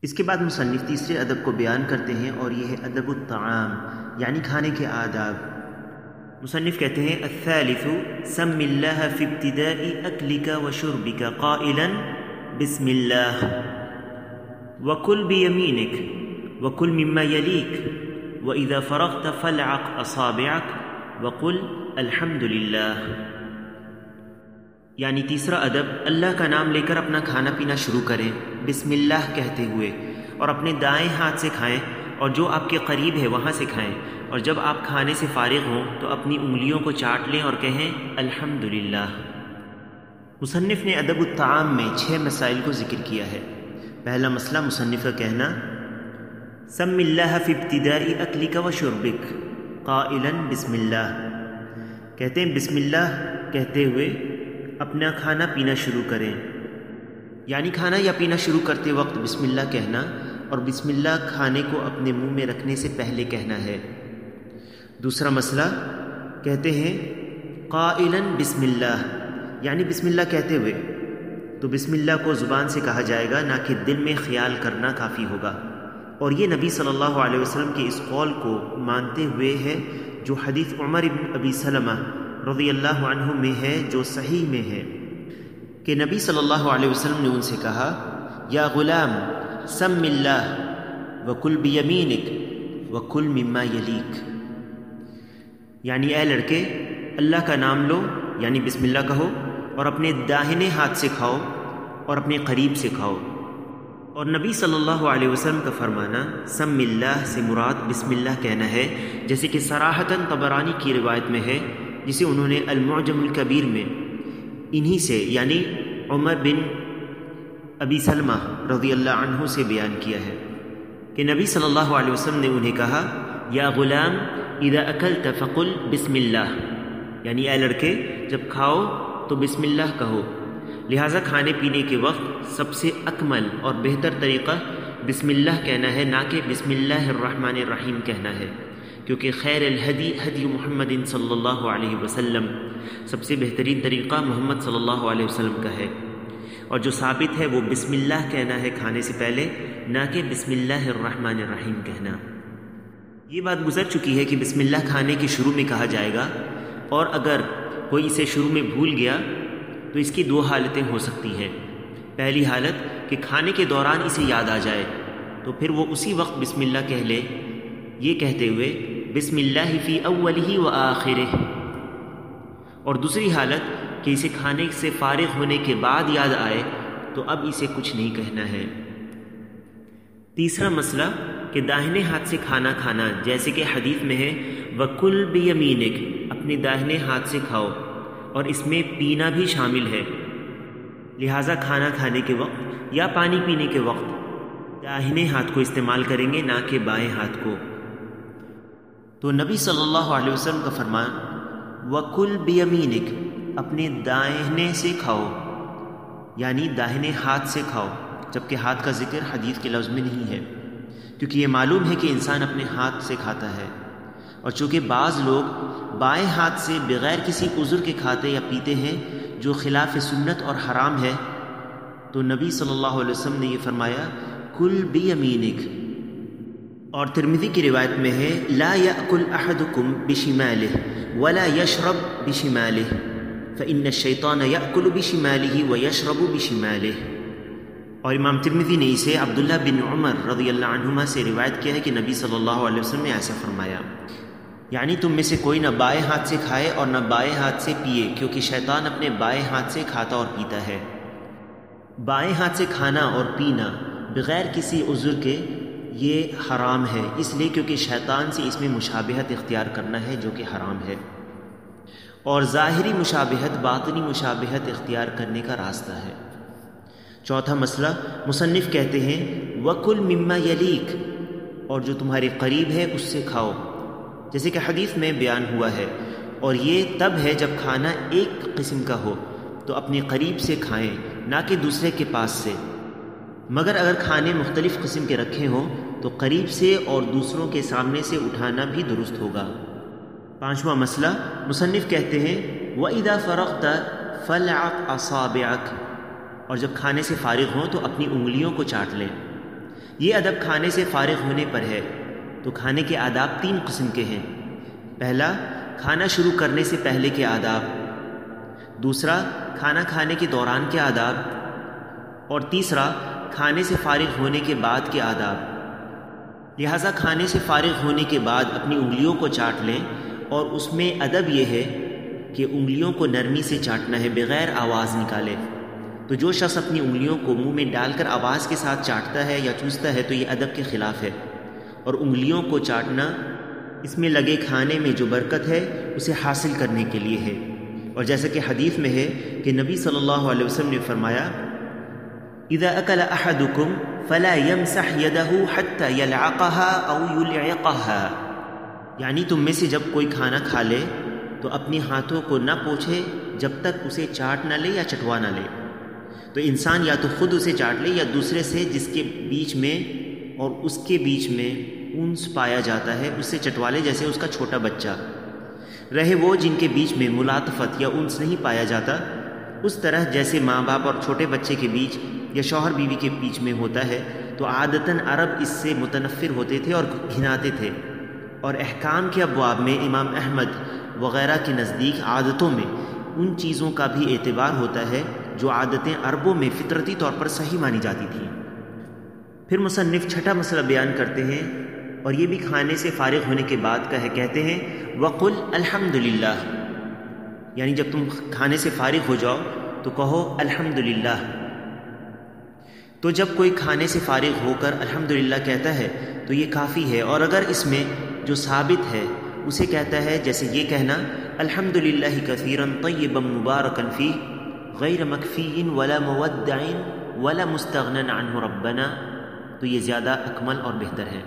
اس کے بعد مصنف تیسرے ادب کو بیان کرتے ہیں اور یہ ہے ادب الطعام یعنی کھانے کے آداب۔ مصنف کہتے ہیں الثالث سم اللہ فی ابتداء اکلک وشربک قائلا بسم اللہ وکل بیمینک وکل مما یلیک واذا فرغت فالعق اصابعک وقل الحمد للہ۔ یعنی تیسرا ادب اللہ کا نام لے کر اپنا کھانا پینا شروع کریں بسم اللہ کہتے ہوئے، اور اپنے دائیں ہاتھ سے کھائیں اور جو آپ کے قریب ہے وہاں سے کھائیں، اور جب آپ کھانے سے فارغ ہوں تو اپنی انگلیوں کو چاٹ لیں اور کہیں الحمدللہ۔ مصنف نے ادب الطعام میں 6 مسائل کو ذکر کیا ہے۔ پہلا مسئلہ مصنف کا کہنا سم اللہ فی ابتداء اکلک و شربک قائلا بسم اللہ، کہتے ہیں بسم اللہ کہتے ہوئے اپنا کھانا پینا شروع کریں، یعنی کھانا یا پینا شروع کرتے وقت بسم اللہ کہنا، اور بسم اللہ کھانے کو اپنے منہ میں رکھنے سے پہلے کہنا ہے۔ دوسرا مسئلہ کہتے ہیں قائلا بسم اللہ، یعنی بسم اللہ کہتے ہوئے، تو بسم اللہ کو زبان سے کہا جائے گا، نہ کہ دل میں خیال کرنا کافی ہوگا، اور یہ نبی صلی اللہ علیہ وسلم کے اس قول کو مانتے ہوئے ہے جو حدیث عمر بن ابی سلمہ رضی اللہ عنہ میں ہے، جو صحیح میں ہے کہ نبی صلی اللہ علیہ وسلم نے ان سے کہا یا غلام سم اللہ وکل بیمینک وکل مما یلیک، یعنی اے لڑکے اللہ کا نام لو یعنی بسم اللہ کہو، اور اپنے داہنے ہاتھ سے کھاؤ اور اپنے قریب سے کھاؤ۔ اور نبی صلی اللہ علیہ وسلم کا فرمانا سم اللہ سے مراد بسم اللہ کہنا ہے، جیسے کہ صراحتاً طبرانی کی روایت میں ہے، جسے انہوں نے المعجم الکبیر میں انہی سے یعنی عمر بن ابی سلمہ رضی اللہ عنہ سے بیان کیا ہے کہ نبی صلی اللہ علیہ وسلم نے انہیں کہا یا غلام اذا اکلت فقل بسم اللہ، یعنی اے لڑکے جب کھاؤ تو بسم اللہ کہو۔ لہٰذا کھانے پینے کے وقت سب سے اکمل اور بہتر طریقہ بسم اللہ کہنا ہے، نہ کہ بسم اللہ الرحمن الرحیم کہنا ہے، کیونکہ خیر الہدی ہدی محمد صلی اللہ علیہ وسلم، سب سے بہترین طریقہ محمد صلی اللہ علیہ وسلم کا ہے، اور جو ثابت ہے وہ بسم اللہ کہنا ہے کھانے سے پہلے، نہ کہ بسم اللہ الرحمن الرحیم کہنا۔ یہ بات گزر چکی ہے کہ بسم اللہ کھانے کے شروع میں کہا جائے گا، اور اگر کوئی اسے شروع میں بھول گیا تو اس کی 2 حالتیں ہو سکتی ہیں۔ پہلی حالت کہ کھانے کے دوران اسے یاد آ جائے تو پھر وہ اسی وقت بسم اللہ کہہ لے، یہ کہتے ہوئے بسم اللہ فی اولہ و آخرہ، اور دوسری حالت کہ اسے کھانے سے فارغ ہونے کے بعد یاد آئے تو اب اسے کچھ نہیں کہنا ہے۔ تیسرا مسئلہ کہ داہنے ہاتھ سے کھانا کھانا، جیسے کہ حدیث میں ہے وَكُلْ بِيَمِينِكَ، اپنے داہنے ہاتھ سے کھاؤ، اور اس میں پینا بھی شامل ہے، لہٰذا کھانا کھانے کے وقت یا پانی پینے کے وقت داہنے ہاتھ کو استعمال کریں گے، نہ کہ بائیں ہاتھ کو۔ تو نبی صلی اللہ علیہ وسلم کا فرمان وَكُلْ بِيَمِينِكَ، اپنے داہنے سے کھاؤ، یعنی داہنے ہاتھ سے کھاؤ، جبکہ ہاتھ کا ذکر حدیث کے لفظ میں نہیں ہے، کیونکہ یہ معلوم ہے کہ انسان اپنے ہاتھ سے کھاتا ہے، اور چونکہ بعض لوگ بائیں ہاتھ سے بغیر کسی عذر کے کھاتے یا پیتے ہیں جو خلاف سنت اور حرام ہے، تو نبی صلی اللہ علیہ وسلم نے یہ فرمایا کل بیمینک۔ اور ترمذی کی روایت میں ہے لا یأکل احدکم بشمالہ ولا یشرب بشمالہ فإن الشیطان یأکل بشمالہ ویشرب بشمالہ۔ اور امام ترمذی نے اسے عبداللہ بن عمر رضی اللہ عنہما سے روایت کیا ہے کہ نبی صلی اللہ علیہ وسلم نے ایسا فرمایا، یعنی تم میں سے کوئی نہ بائیں ہاتھ سے کھائے اور نہ بائیں ہاتھ سے پیے، کیونکہ شیطان اپنے بائیں ہاتھ سے کھاتا اور پیتا ہے۔ بائیں ہاتھ سے کھانا اور پینا بغیر کسی عذر کے یہ حرام ہے، اس لیے کیونکہ شیطان سے اس میں مشابہت اختیار کرنا ہے جو کہ حرام ہے، اور ظاہری مشابہت باطنی مشابہت اختیار کرنے کا راستہ ہے۔ چوتھا مسئلہ مصنف کہتے ہیں وَكُلْ مِمَّا يَلِيكَ، اور جو تمہارے قریب ہے اس سے کھاؤ، جیسے کہ حدیث میں بیان ہوا ہے، اور یہ تب ہے جب کھانا ایک قسم کا ہو تو اپنے قریب سے کھائیں، نہ کہ دوسرے کے پاس سے، مگر اگر کھانے مختلف قسم کے رکھے ہوں تو قریب سے اور دوسروں کے سامنے سے اٹھانا بھی درست ہوگا۔ پانچواں مسئلہ مصنف کہتے ہیں وَإِذَا فَرَغْتَ فَالْعَقْ أَصَابِعَكَ، اور جب کھانے سے فارغ ہوں تو اپنی انگلیوں کو چاٹ لیں، یہ ادب کھانے سے فارغ ہونے پر ہے۔ تو کھانے کے آداب 3 قسم کے ہیں۔ پہلا، کھانا شروع کرنے سے پہلے کے آداب۔ دوسرا، کھانا کھانے کے دوران کے آداب۔ اور تیسرا، کھانے سے فارغ ہونے کے بعد کے آداب۔ لہٰذا کھانے سے فارغ ہونے کے بعد اپنی انگلیوں کو چاٹ لیں، اور اس میں ادب یہ ہے کہ انگلیوں کو نرمی سے چاٹنا ہے، بغیر آواز نکالے۔ تو جو شخص اپنی انگلیوں کو منہ میں ڈال کر آواز کے ساتھ چاٹتا ہے یا چوستا ہے تو یہ ادب کے خلاف ہے، اور انگلیوں کو چاٹنا اس میں لگے کھانے میں جو برکت ہے اسے حاصل کرنے کے لیے ہے۔ اور جیسا کہ حدیث میں ہے کہ نبی صلی اللہ علیہ وسلم نے فرمایا، اذا اکل احدکم فلا یمسح یدہ حتی یلعقها او یلعقها، یعنی تم میں سے جب کوئی کھانا کھا لے تو اپنے ہاتھوں کو نہ پوچھے جب تک اسے چاٹ نہ لے یا چٹوا نہ لے۔ تو انسان یا تو خود اسے چاٹ لے یا دوسرے سے جس کے بیچ میں اور اس کے بیچ میں انس پایا جاتا ہے اس سے چٹوا لے، جیسے اس کا چھوٹا بچہ رہے۔ وہ جن کے بیچ میں ملاطفت یا انس نہیں پایا جاتا، اس طرح جیسے ماں باپ اور چھوٹے بچے کے بیچ یا شوہر بیوی کے بیچ میں ہوتا ہے، تو عادتاً عرب اس سے متنفر ہوتے تھے اور گھناتے تھے۔ اور احکام کے ابواب میں امام احمد وغیرہ کے نزدیک عادتوں میں ان چیزوں کا بھی اعتبار ہوتا ہے جو عادتیں عربوں میں فطرتی طور پر صحیح مانی جاتی تھیں۔ پھر مصنف چھٹا مسئلہ بیان کرتے ہیں، اور یہ بھی کھانے سے فارغ ہونے کے بعد کا ہے۔ کہتے ہیں وَقُلْ الْحَمْدُلِلَّہ، یعنی جب تم کھانے سے فارغ ہو جاؤ تو کہو الحمدللہ۔ تو جب کوئی کھانے سے فارغ ہو کر الحمدللہ کہتا ہے تو یہ کافی ہے، اور اگر اس میں جو ثابت ہے اسے کہتا ہے، جیسے یہ کہنا الحمدللہ کثیرا طیبا مبارکا فیہ غیر مکفی ولا مودع ولا مستغنن عنہ ربنا، تو یہ زیادہ اکمل اور بہتر ہے۔